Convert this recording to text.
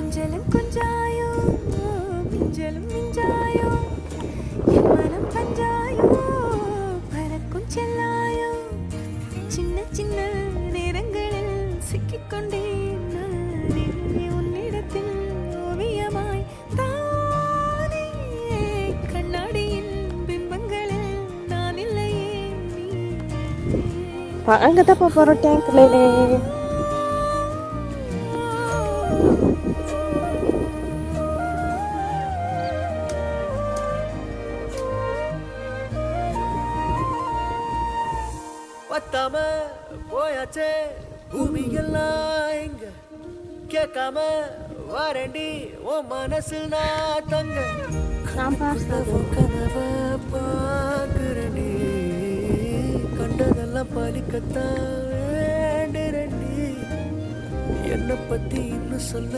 கொஞ்சலும் கொஞ்சாயோ மிஞ்சலும் மிஞ்சாயோ என் மனம் பஞ்சாயோ பறக்கும் செல்லாயோ சின்ன சின்ன நேரங்களில் சிக்கிக்கொண்டேன் நானே உன்னிடத்தில் ஓவியமாய் தானே கண்ணாடியின் பிம்பங்களில் நான் இல்லையே நீ. அங்கே தான் போகிறோம் டேங்க்ல. பத்தாம போயாச்சே பூமி எல்லாம் இங்க கேட்காம வாரண்டி உன் மனசில் நான் தங்க கனவ பாக்குறண்டி கண்டதெல்லாம் பலிக்கத்தான் வேண்டுறண்டி என்னை பத்தி இன்னும் சொல்ல